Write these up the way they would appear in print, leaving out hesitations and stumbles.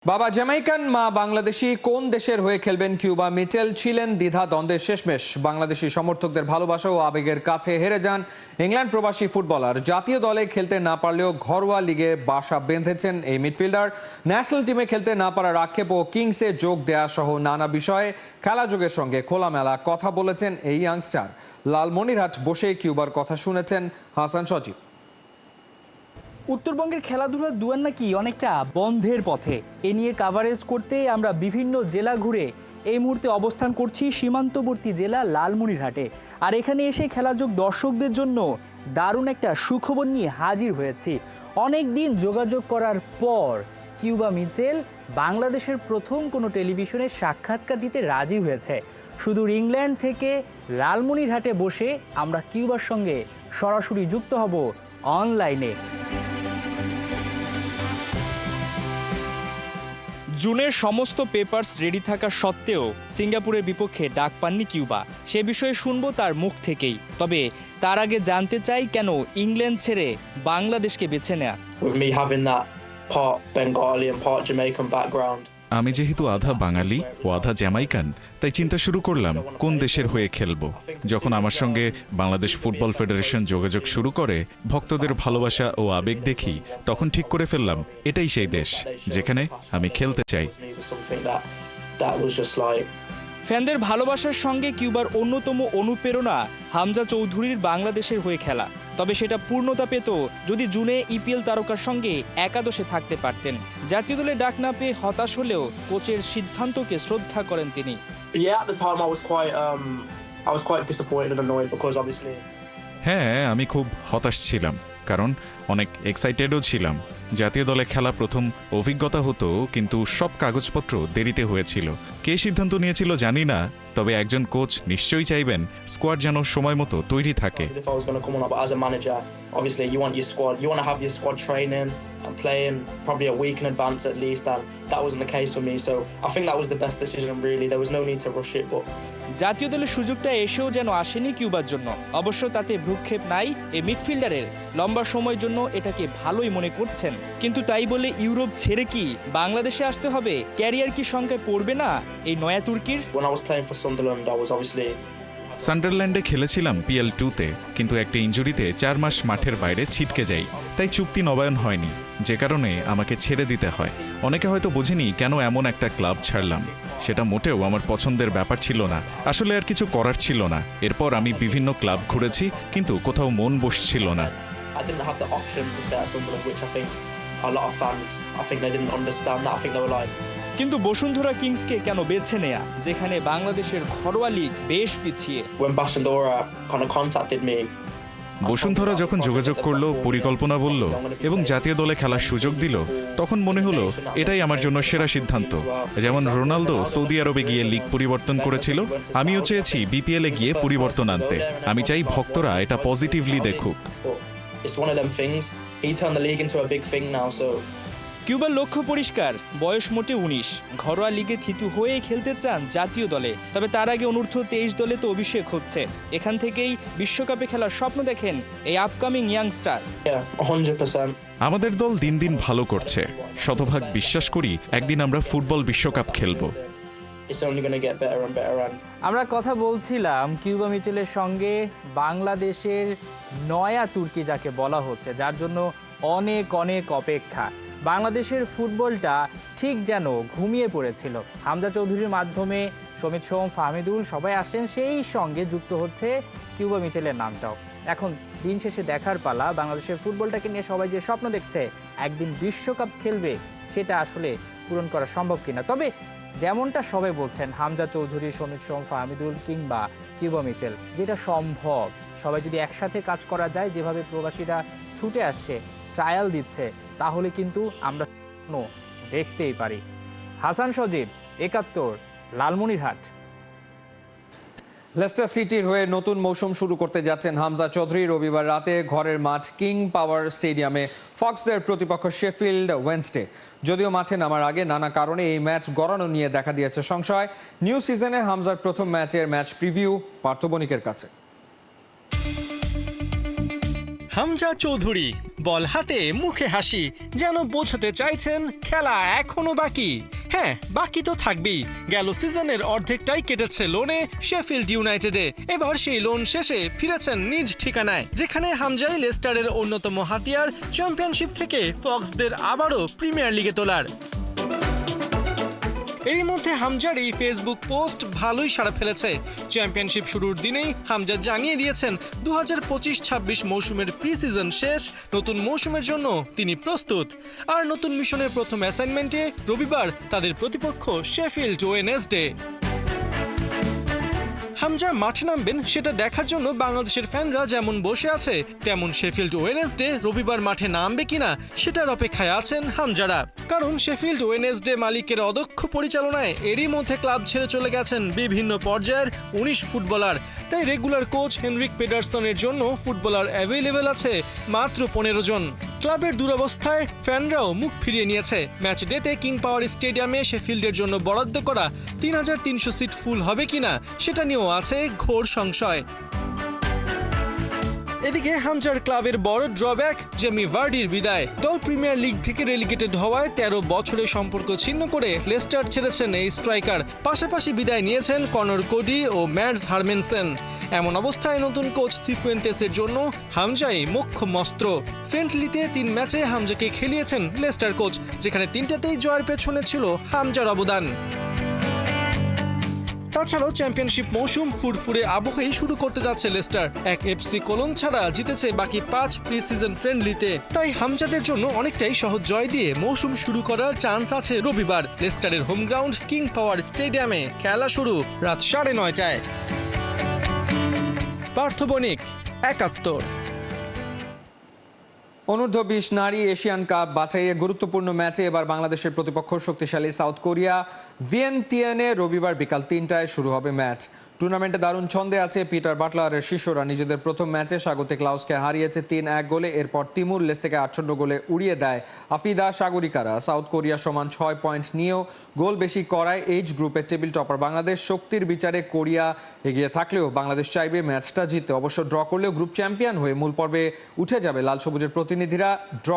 বাবা জ্যামাইকান, মা বাংলাদেশি, কোন দেশের হয়ে খেলবেন কিউবা মিচেল ছিলেন দ্বিধা দ্বন্দ্বের শেষমেশ। বাংলাদেশি সমর্থকদের ভালোবাসা ও আবেগের কাছে হেরে যান ইংল্যান্ড প্রবাসী ফুটবলার। জাতীয় দলে খেলতে না পারলেও ঘরোয়া লিগে বাসা বেঁধেছেন এই মিডফিল্ডার। ন্যাশনাল টিমে খেলতে না পারার আক্ষেপ ও কিংসে যোগ দেয়া সহ নানা বিষয়ে খেলাযোগের সঙ্গে খোলামেলা কথা বলেছেন এই ইয়াংস্টার। লালমনিরহাট বসে কিউবার কথা শুনেছেন হাসান সজীব। উত্তরবঙ্গের খেলাধুলার দুয়ার নাকি অনেকটা বন্ধের পথে। এ নিয়ে কাভারেজ করতে আমরা বিভিন্ন জেলা ঘুরে এই মুহূর্তে অবস্থান করছি সীমান্তবর্তী জেলা লালমনিরহাটে। আর এখানে এসে খেলাযোগ দর্শকদের জন্য দারুণ একটা সুখবর নিয়ে হাজির হয়েছি। অনেক দিন যোগাযোগ করার পর কিউবা মিচেল বাংলাদেশের প্রথম কোনো টেলিভিশনে সাক্ষাৎকার দিতে রাজি হয়েছে। সুদূর ইংল্যান্ড থেকে লালমনিরহাটে বসে আমরা কিউবার সঙ্গে সরাসরি যুক্ত হব অনলাইনে। জুনের সমস্ত পেপারস রেডি থাকা সত্ত্বেও সিঙ্গাপুরের বিপক্ষে ডাক পাননি কিউবা। সে বিষয়ে শুনবো তার মুখ থেকেই। তবে তার আগে জানতে চাই কেন ইংল্যান্ড ছেড়ে বাংলাদেশকে বেছে নেয়া। আমি যেহেতু আধা বাঙালি ও আধা জ্যামাইকান, তাই চিন্তা শুরু করলাম কোন দেশের হয়ে খেলব। যখন আমার সঙ্গে বাংলাদেশ ফুটবল ফেডারেশন যোগাযোগ শুরু করে, ভক্তদের ভালোবাসা ও আবেগ দেখি, তখন ঠিক করে ফেললাম এটাই সেই দেশ যেখানে আমি খেলতে চাই। ফ্যানদের ভালোবাসার সঙ্গে কিউবার অন্যতম অনুপ্রেরণা হামজা চৌধুরীর বাংলাদেশের হয়ে খেলা। তবে সেটা পূর্ণতা পেত যদি জুনে ইপিএল তারকার সঙ্গে একাদশে থাকতে পারতেন। জাতীয় দলে ডাক না পেয়ে হতাশ হলেও কোচের সিদ্ধান্তকে শ্রদ্ধা করেন তিনি। হ্যাঁ, আমি খুব হতাশ ছিলাম, কারণ অনেক এক্সাইটেডও ছিলাম। জাতীয় দলে খেলা প্রথম অভিজ্ঞতা হতো, কিন্তু সব কাগজপত্র দেরিতে হয়েছিল। কে সিদ্ধান্ত নিয়েছিল জানি না, তবে একজন কোচ নিশ্চয়ই চাইবেন স্কোয়াড যেন সময় মতো তৈরি থাকে। জাতীয় দলের সুযোগটা এসেও যেন আসেনি কিউবার জন্য। অবশ্য তাতে ভ্রুক্ষেপ নাই এই মিডফিল্ডারের। লম্বা সময়ের জন্য এটাকে ভালোই মনে করছেন। কিন্তু তাই বলে ইউরোপ ছেড়ে কি বাংলাদেশে আসতে হবে? ক্যারিয়ার কি সংখ্যায় পড়বে না এই নয়া তুর্কির? সান্ডারল্যান্ডে খেলেছিলাম PL2-তে, কিন্তু একটা ইনজুরিতে 4 মাস মাঠের বাইরে ছিটকে যাই। তাই চুক্তি নবায়ন হয়নি, যে কারণে আমাকে ছেড়ে দিতে হয়। অনেকে হয়তো বোঝেনি কেন এমন একটা ক্লাব ছাড়লাম। সেটা মোটেও আমার পছন্দের ব্যাপার ছিল না, আসলে আর কিছু করার ছিল না। এরপর আমি বিভিন্ন ক্লাব ঘুরেছি, কিন্তু কোথাও মন বসছিল না। কিন্তু বসুন্ধরা কিংসকে কেন বেছে নেয়া, যেখানে বাংলাদেশের ঘরোয়া লীগ বেশ পিছিয়ে? বসুন্ধরা যখন যোগাযোগ করলো, পরিকল্পনা বলল এবং জাতীয় দলে খেলার সুযোগ দিল, তখন মনে হলো এটাই আমার জন্য সেরা সিদ্ধান্ত। যেমন রোনালদো সৌদি আরবে গিয়ে লিগ পরিবর্তন করেছিল, আমিও চেয়েছি বিপিএলে গিয়ে পরিবর্তন আনতে। আমি চাই ভক্তরা এটা পজিটিভলি দেখুক। কিউবার লক্ষ্য পরিষ্কার, বয়স মোটে 19, ঘরোয়া লিগে থিতু হয়ে খেলতে চান জাতীয় দলে। তবে তার আগে অনূর্ধ্ব 23 দলে তো অভিষেক হচ্ছে। এখান থেকেই বিশ্বকাপে খেলার স্বপ্ন দেখেন এই আপকামিং ইয়াংস্টার। আমাদের দল দিন দিন ভালো করছে, শতভাগ বিশ্বাস করি একদিন আমরা ফুটবল বিশ্বকাপ খেলব। আমরা কথা বলছিলাম কিউবা মিচেলের সঙ্গে, বাংলাদেশের নয়া তুর্কি যাকে বলা হচ্ছে, যার জন্য অনেক অনেক অপেক্ষা। বাংলাদেশের ফুটবলটা ঠিক যেন ঘুমিয়ে পড়েছিল। হামজা চৌধুরীর মাধ্যমে সমিত সোম, ফাহমিদুল সবাই আসছেন, সেই সঙ্গে যুক্ত হচ্ছে কিউবা মিচেলের নামটাও। এখন দিন শেষে দেখার পালা, বাংলাদেশের ফুটবলটাকে নিয়ে সবাই যে স্বপ্ন দেখছে একদিন বিশ্বকাপ খেলবে, সেটা আসলে পূরণ করা সম্ভব কিনা। তবে যেমনটা সবাই বলছেন, হামজা চৌধুরী, সমিত সোম, ফাহমিদুল কিংবা কিউবা মিচেল, যেটা সম্ভব, সবাই যদি একসাথে কাজ করা যায়, যেভাবে প্রবাসীরা ছুটে আসছে, ট্রায়াল দিচ্ছে, তাহলে কিন্তু আমরা দেখতেই পারি। হাসান সজীব, 71, লালমনিরহাট। লেস্টার সিটির হয়ে নতুন মৌসুম শুরু করতে যাচ্ছেন হামজা চৌধুরী। রবিবার রাতে ঘরের মাঠ কিং পাওয়ার স্টেডিয়ামে ফক্সদের প্রতিপক্ষ শেফিল্ড ওয়েডনেসডে। যদিও মাঠে নামার আগে নানা কারণে এই ম্যাচ গড়ানো নিয়ে দেখা দিয়েছে সংশয়। নিউ সিজনে হামজার প্রথম ম্যাচের ম্যাচ প্রিভিউ পার্থ বণিকের কাছে। হামজা চৌধুরী বল হাতে মুখে হাসি, যেন বোঝাতে চাইছেন খেলা এখনো বাকি। হ্যাঁ, বাকি তো থাকবেই। গেল সিজনের অর্ধেকটাই কেটেছে লোনে শেফিল্ড ইউনাইটেডে। এবার সেই লোন শেষে ফিরেছেন নিজ ঠিকানায়, যেখানে হামজাই লেস্টারের অন্যতম হাতিয়ার চ্যাম্পিয়নশিপ থেকে ফক্সদের আবারও প্রিমিয়ার লিগে তোলার। এরই মধ্যে হামজার এই ফেসবুক পোস্ট ভালোই সাড়া ফেলেছে। চ্যাম্পিয়নশিপ শুরুর দিনেই হামজা জানিয়ে দিয়েছেন 2025-26 মৌসুমের প্রি সিজন শেষ, নতুন মৌসুমের জন্য তিনি প্রস্তুত। আর নতুন মিশনের প্রথম অ্যাসাইনমেন্টে রবিবার তাদের প্রতিপক্ষ শেফিল্ড ওয়েনেসডে। হামজা মাঠে নামবেন সেটা দেখার জন্য বাংলাদেশের ফ্যানরা যেমন বসে আছে, তেমন শেফিল্ড ওয়েনেসডে রবিবার মাঠে নামবে কিনা সেটার অপেক্ষায় আছেন হামজারা। কারণ শেফিল্ড ওয়েনেসডে মালিকের অদক্ষ পরিচালনায় এরই মধ্যে ক্লাব ছেড়ে চলে গেছেন বিভিন্ন পর্যায়ের 19 ফুটবলার। তাই রেগুলার কোচ হেনরিক পেডারসনের জন্য ফুটবলার অ্যাভেলেবেল আছে মাত্র 15 জন। ক্লাবের দুরবস্থায় ফ্যানরাও মুখ ফিরিয়ে নিয়েছে। ম্যাচ ডেতে কিং পাওয়ার স্টেডিয়ামে শেফিল্ডের জন্য বরাদ্দ করা 3300 সিট ফুল হবে কিনা সেটা নিয়েও আছে ঘোর সংশয়। এদিকে হামজার ক্লাবের বড় ড্রব্যাক জেমি ভার্ডির বিদায়। দল প্রিমিয়ার লিগ থেকে রেলিগেটেড হওয়ায় 13 বছরের সম্পর্ক ছিন্ন করে লেস্টার ছেড়েছেন এই স্ট্রাইকার। পাশাপাশি বিদায় নিয়েছেন কনর কোডি ও ম্যাডস হারমেনসেন। এমন অবস্থায় নতুন কোচ সিফুয়েন্তেসের জন্য হামজাই মোক্ষম অস্ত্র। ফ্রেন্ডলিতে 3 ম্যাচে হামজাকে খেলিয়েছেন লেস্টার কোচ, যেখানে 3টাতেই জয়ের পেছনে ছিল হামজার অবদান। তাছাড়াও চ্যাম্পিয়নশিপ মৌসুম ফুরফুরে আবহেই শুরু করতে যাচ্ছে লেস্টার। এক এফসি কোলন ছাড়া জিতেছে বাকি 5 প্রি সিজন ফ্রেন্ডলিতে। তাই হামজাদের জন্য অনেকটাই সহজ জয় দিয়ে মৌসুম শুরু করার চান্স আছে রবিবার। লেস্টারের হোম গ্রাউন্ড কিং পাওয়ার স্টেডিয়ামে খেলা শুরু রাত 9:30টায়। পার্থ বণিক, 71। অনূর্ধ্ব 20 নারী এশিয়ান কাপ বাছাইয়ে গুরুত্বপূর্ণ ম্যাচে এবার বাংলাদেশের প্রতিপক্ষ শক্তিশালী সাউথ কোরিয়া। ভিয়েন্তিয়ানে রবিবার বিকাল 3টায় শুরু হবে ম্যাচ। টুর্নামেন্টে দারুণ ছন্দে আছে পিটার বাটলারের শিষ্যরা। নিজেদের প্রথম ম্যাচে স্বাগতিক লাওসকে হারিয়েছে 3-1 গোলে। এরপর তিমুর লেস্তেকে 8 গোলে উড়িয়ে দেয় আফিদা সাগরিকারা। সাউথ কোরিয়া সমান 6 পয়েন্ট নিয়েও গোল বেশি করায় এইচ গ্রুপের টেবিল টপার বাংলাদেশ। শক্তির বিচারে কোরিয়া এগিয়ে থাকলেও বাংলাদেশ চাইবে ম্যাচটা জিতে। অবশ্য ড্র করলেও গ্রুপ চ্যাম্পিয়ন হয়ে মূল পর্বে উঠে যাবে লাল সবুজের প্রতিনিধিরা। ড্র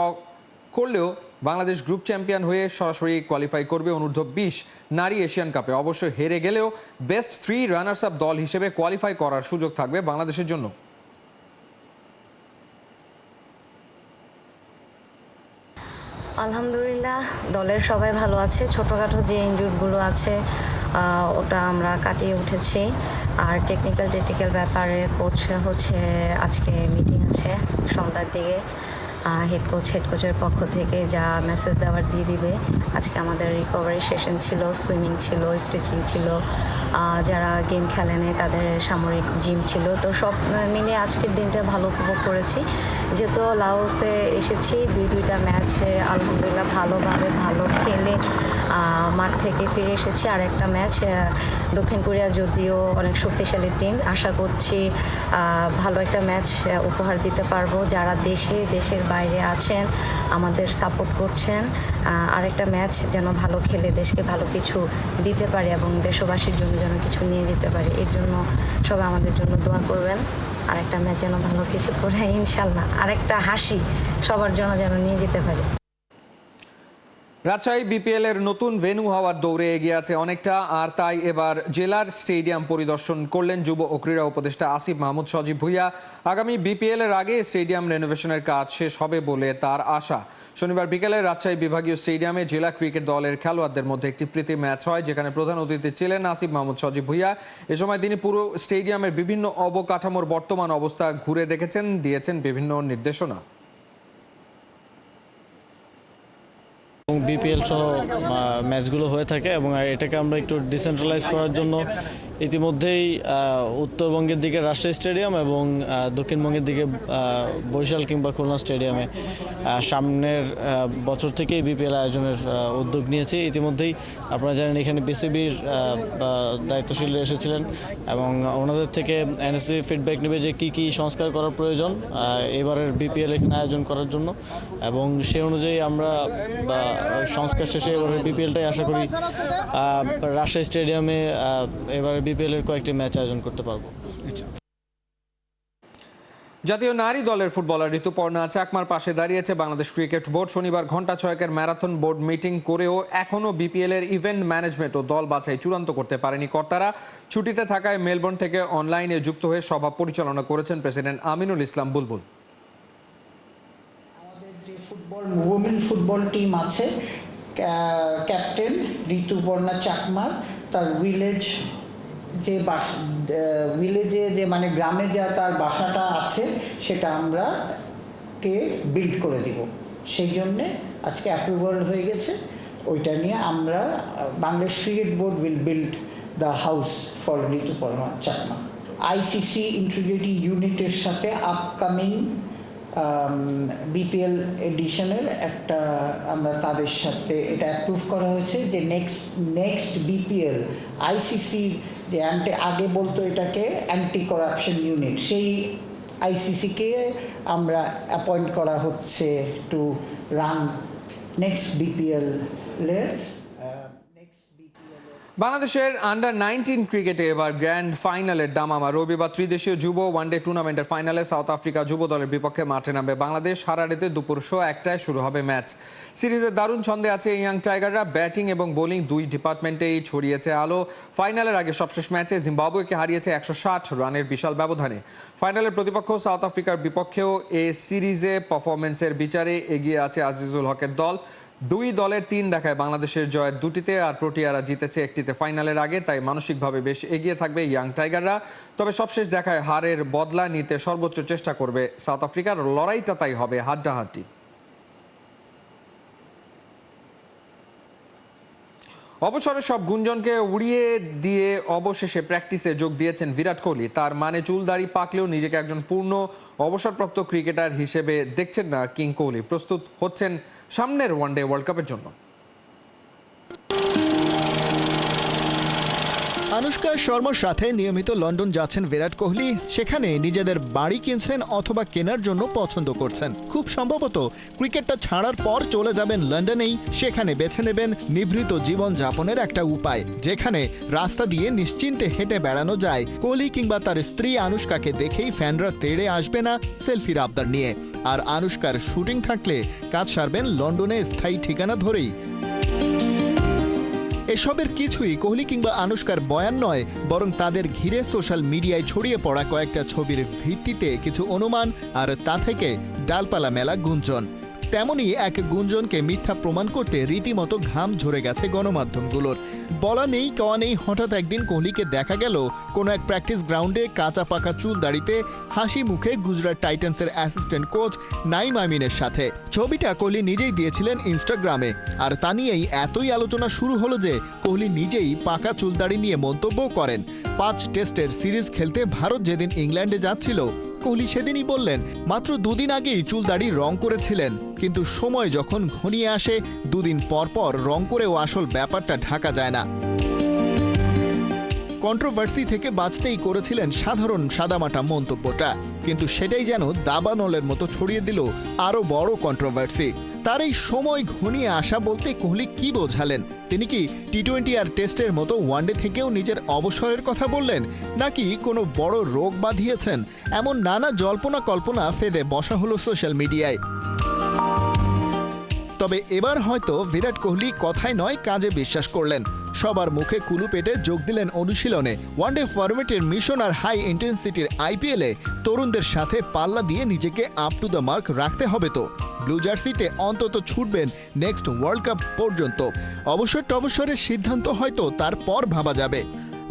করলেও বাংলাদেশ গ্রুপ চ্যাম্পিয়ন হয়ে সরাসরি কোয়ালিফাই করবে অনূর্ধ্ব 20 নারী এশিয়ান কাপে। অবশ্য হেরে গেলেও বেস্ট 3 রানার্স আপ দল হিসেবে কোয়ালিফাই করার সুযোগ থাকবে বাংলাদেশের জন্য। আলহামদুলিল্লাহ, দলের সবাই ভালো আছে। ছোটোখাটো যে ইনজুরিগুলো আছে ওটা আমরা কাটিয়ে উঠেছি। আর টেকনিক্যাল ব্যাপারে কোচ হচ্ছে আজকে মিটিং আছে সন্ধ্যার দিকে। হেড কোচের পক্ষ থেকে যা মেসেজ দেওয়ার দিয়ে দিবে। আজকে আমাদের রিকভারি সেশন ছিল, সুইমিং ছিল, স্টিচিং ছিল, যারা গেম খেলেনি তাদের সামরিক জিম ছিল। তো সব মিলে আজকের দিনটা ভালো উপভোগ করেছি। যেহেতু লাওসে এসেছি, দুইটা ম্যাচে আলহামদুলিল্লাহ ভালোভাবে ভালো খেলে মাঠ থেকে ফিরে এসেছি। আর একটা ম্যাচ দক্ষিণ কোরিয়া যদিও অনেক শক্তিশালী টিম, আশা করছি ভালো একটা ম্যাচ উপহার দিতে পারবো। যারা দেশের বাইরে আছেন আমাদের সাপোর্ট করছেন, আরেকটা ম্যাচ যেন ভালো খেলে দেশকে ভালো কিছু দিতে পারি এবং দেশবাসীর জন্য যেন কিছু নিয়ে দিতে পারি। এর জন্য সবাই আমাদের জন্য দোয়া করবেন। আরেকটা ম্যাচ যেন ভালো কিছু করে ইনশাল্লাহ আরেকটা হাসি সবার জন্য যেন নিয়ে যেতে পারি। রাজশাহী বিপিএল এর নতুন ভেন্যু হওয়ার দৌড়ে এগিয়ে আছে অনেকটা। আর তাই এবার জেলার স্টেডিয়াম পরিদর্শন করলেন যুব ও ক্রীড়া উপদেষ্টা আসিফ মাহমুদ সজীব ভুঁইয়া। আগামী বিপিএল এর আগে স্টেডিয়াম রেনোভেশনের কাজ শেষ হবে বলে তার আশা। শনিবার বিকেলে রাজশাহী বিভাগীয় স্টেডিয়ামে জেলা ক্রিকেট দলের খেলোয়াড়দের মধ্যে একটি প্রীতি ম্যাচ হয়, যেখানে প্রধান অতিথি ছিলেন আসিফ মাহমুদ সজীব ভুঁইয়া। এ সময় তিনি পুরো স্টেডিয়ামের বিভিন্ন অবকাঠামোর বর্তমান অবস্থা ঘুরে দেখেছেন, দিয়েছেন বিভিন্ন নির্দেশনা। বিপিএল সহ ম্যাচগুলো হয়ে থাকে এবং এটাকে আমরা একটু ডিসেন্ট্রালাইজ করার জন্য ইতিমধ্যেই উত্তরবঙ্গের দিকে রাজশাহী স্টেডিয়াম এবং দক্ষিণবঙ্গের দিকে বরিশাল কিংবা খুলনা স্টেডিয়ামে সামনের বছর থেকেই বিপিএল আয়োজনের উদ্যোগ নিয়েছি। ইতিমধ্যেই আপনারা জানেন এখানে বিসিবির দায়িত্বশীলরা এসেছিলেন এবং ওনাদের থেকে এনএসসি ফিডব্যাক নেবে যে কী সংস্কার করার প্রয়োজন এবারের বিপিএল এখানে আয়োজন করার জন্য, এবং সে অনুযায়ী আমরা সংস্কার শেষে এবারের বিপিএলটাই আশা করি রাজশাহী স্টেডিয়ামে এবারে বিপিএল এর কয়েকটি ম্যাচ আয়োজন করতে পারবো। জাতীয় নারী দলের ফুটবলার ঋতুপর্ণা চাকমার পাশে দাঁড়িয়েছে বাংলাদেশ ক্রিকেট বোর্ড। শনিবার ঘণ্টা 6 ম্যারাথন বোর্ড মিটিং করেও এখনও বিপিএল এর ইভেন্ট ম্যানেজমেন্ট ও দল বাছাই চূড়ান্ত করতে পারেনি কর্তারা। ছুটিতে থাকায় মেলবোর্ন থেকে অনলাইনে যুক্ত হয়ে সভা পরিচালনা করেছেন প্রেসিডেন্ট আমিনুল ইসলাম বুলবুল। আমাদের যে উইমেন ফুটবল টিম আছে, ক্যাপ্টেন ঋতুপর্ণা চাকমার তার ভিলেজে যে মানে গ্রামে যা তার বাসাটা আছে সেটা আমরা বিল্ড করে দিব। সেই জন্যে আজকে অ্যাপ্রুভাল হয়ে গেছে। ওইটা নিয়ে আমরা Bangladesh cricket board will build the house for Rituparna Chakma. ICC integrity ইউনিটের সাথে আপকামিং বিপিএল এডিশনের একটা আমরা তাদের সাথে এটা অ্যাপ্রুভ করা হয়েছে যে নেক্সট বিপিএল আইসিসির যে আগে বলতো এটাকে অ্যান্টি করাপশন ইউনিট, সেই আইসিসিকে আমরা অ্যাপয়েন্ট করা হচ্ছে টু রান নেক্সট বিপিএল-এর। বাংলাদেশের আন্ডার 19 ক্রিকেটে এবার গ্র্যান্ড ফাইনালের দামামা। রবিবার ত্রিদেশীয় যুব ওয়ানডে টুর্নামেন্টের ফাইনালে সাউথ আফ্রিকা যুব দলের বিপক্ষে মাঠে নামবে বাংলাদেশ। হারারেতে দুপুর 1টায় শুরু হবে ম্যাচ। সিরিজের দারুণ ছন্দে আছে ইয়াং টাইগাররা। ব্যাটিং এবং বোলিং দুই ডিপার্টমেন্টেই ছড়িয়েছে আলো। ফাইনালের আগে সবশেষ ম্যাচে জিম্বাবুয়েকে হারিয়েছে 160 রানের বিশাল ব্যবধানে। ফাইনালের প্রতিপক্ষ সাউথ আফ্রিকার বিপক্ষেও এ সিরিজে পারফরমেন্সের বিচারে এগিয়ে আছে আজিজুল হকের দল। দুই দলের 3 দেখায় বাংলাদেশের জয়ের 2টিতে, আর প্রোটিয়ারা জিতেছে 1টিতে ফাইনালের আগে, তাই মানসিকভাবে বেশ এগিয়ে থাকবে ইয়াং টাইগাররা। তবে সবশেষ দেখায় হারের বদলা নিতে সর্বোচ্চ চেষ্টা করবে সাউথ আফ্রিকার। লড়াইটা তাই হবে হাড্ডাহাড্ডি। অবসরের সব গুঞ্জনকে উড়িয়ে দিয়ে অবশেষে প্র্যাকটিসে যোগ দিয়েছেন বিরাট কোহলি। তার মানে চুল দাড়ি পাকলেও নিজেকে একজন পূর্ণ অবসরপ্রাপ্ত ক্রিকেটার হিসেবে দেখছেন না কিং কোহলি। প্রস্তুত হচ্ছেন সামনের ওয়ানডে ওয়ার্ল্ড কাপের জন্য। আনুশকা শর্মার সাথে নিয়মিত লন্ডন যাচ্ছেন বিরাট কোহলি। সেখানে নিজেদের বাড়ি কিনছেন অথবা কেনার জন্য পছন্দ করছেন। খুব সম্ভবত ক্রিকেটটা ছাড়ার পর চলে যাবেন লন্ডনেই। সেখানে বেছে নেবেন নিভৃত জীবন যাপনের একটা উপায়, যেখানে রাস্তা দিয়ে নিশ্চিন্তে হেঁটে বেড়ানো যায়। কোহলি কিংবা তার স্ত্রী আনুশকাকে দেখেই ফ্যানরা তেড়ে আসবে না সেলফির আবদার নিয়ে। আর আনুশকার শুটিং থাকলে কাজ সারবেন লন্ডনে স্থায়ী ঠিকানা ধরেই। এসবের কিছুই কোহলি কিংবা আনুশকার বয়ান নয়, বরং তাদের ঘিরে সোশ্যাল মিডিয়ায় ছড়িয়ে পড়া কয়েকটা ছবির ভিত্তিতে কিছু অনুমান, আর তা থেকে ডালপালা মেলা গুঞ্জন। তেমনই এক গুঞ্জনকে মিথ্যা প্রমাণ করতে রীতিমতো ঘাম ঝরে গেছে গণমাধ্যমগুলোর। বলা নেই কওয়া নেই, হঠাৎ একদিন কোহলিকে দেখা গেল কোনো এক প্র্যাকটিস গ্রাউন্ডে কাঁচা পাকা চুল দাড়িতে হাসি মুখে গুজরাট টাইটান্সের অ্যাসিস্ট্যান্ট কোচ নাইম আমিনের সাথে। ছবিটা কোহলি নিজেই দিয়েছিলেন ইনস্টাগ্রামে, আর তা নিয়েই এতই আলোচনা শুরু হলো যে কোহলি নিজেই পাকা চুল দাড়ি নিয়ে মন্তব্য করেন। 5 টেস্টের সিরিজ খেলতে ভারত যেদিন ইংল্যান্ডে যাচ্ছিল, কোহলি সেদিনই বললেন মাত্র 2 দিন আগেই চুল দাড়ি রং করেছিলেন, কিন্তু সময় যখন ঘনিয়ে আসে 2 দিন পর পর রং করেও আসল ব্যাপারটা ঢাকা যায় না। কন্ট্রোভার্সি থেকে বাঁচতেই করেছিলেন সাধারণ সাদামাটা মন্তব্যটা, কিন্তু সেটাই যেন দাবানলের মতো ছড়িয়ে দিল আরো বড় কন্ট্রোভার্সি। তার এই সময় ঘনিয়ে আসা বলতে কোহলি কি বোঝালেন? তিনি কি টি-20 আর টেস্টের মতো ওয়ানডে থেকেও নিজের অবসরের কথা বললেন, নাকি কোনো বড় রোগ বাঁধিয়েছেন? এমন নানা জল্পনা কল্পনা ফেদে বসা হলো সোশ্যাল মিডিয়ায়। তবে এবার হয়তো বিরাট কোহলি কথায় নয় কাজে বিশ্বাস করলেন। সবার মুখে কুলু পেটে যোগ দিলেন অনুশীলনে। ওয়ানডে ফরম্যাটের মিশন আর হাই ইন্টেন্সিটির আইপিএলে তরুণদের সাথে পাল্লা দিয়ে নিজেকে আপ টু দ্য মার্ক রাখতে হবে। তো ব্লু জার্সিতে অন্তত ছুটবেন নেক্সট ওয়ার্ল্ড কাপ পর্যন্ত। অবসরের সিদ্ধান্ত হয়তো তারপর ভাবা যাবে।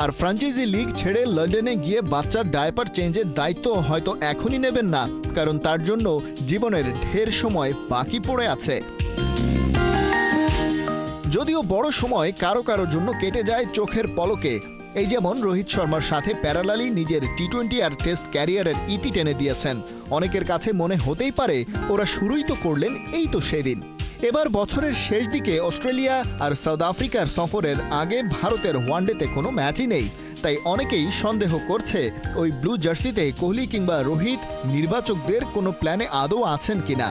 আর ফ্র্যাঞ্চাইজি লিগ ছেড়ে লন্ডনে গিয়ে বাচ্চার ডায়াপার চেঞ্জের দায়িত্ব হয়তো এখনই নেবেন না, কারণ তার জন্য জীবনের ঢের সময় বাকি পড়ে আছে। যদিও বড় সময় কারো কারো জন্য কেটে যায় চোখের পলকে। এই যেমন রোহিত শর্মার সাথে প্যারালালি নিজের টি-20 আর টেস্ট ক্যারিয়ারের ইতি টেনে দিয়েছেন। অনেকের কাছে মনে হতেই পারে ওরা শুরুই তো করলেন এই তো সেদিন। এবার বছরের শেষ দিকে অস্ট্রেলিয়া আর সাউথ আফ্রিকার সফরের আগে ভারতের ওয়ানডেতে কোনো ম্যাচই নেই, তাই অনেকেই সন্দেহ করছে ওই ব্লু জার্সিতে কোহলি কিংবা রোহিত নির্বাচকদের কোনো প্ল্যানে আদৌ আছেন কিনা।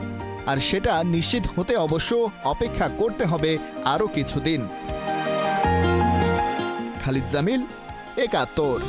আর সেটা নিশ্চিত হতে অবশ্য অপেক্ষা করতে হবে আরও কিছুদিন। খালিদ জামিল, ৭১।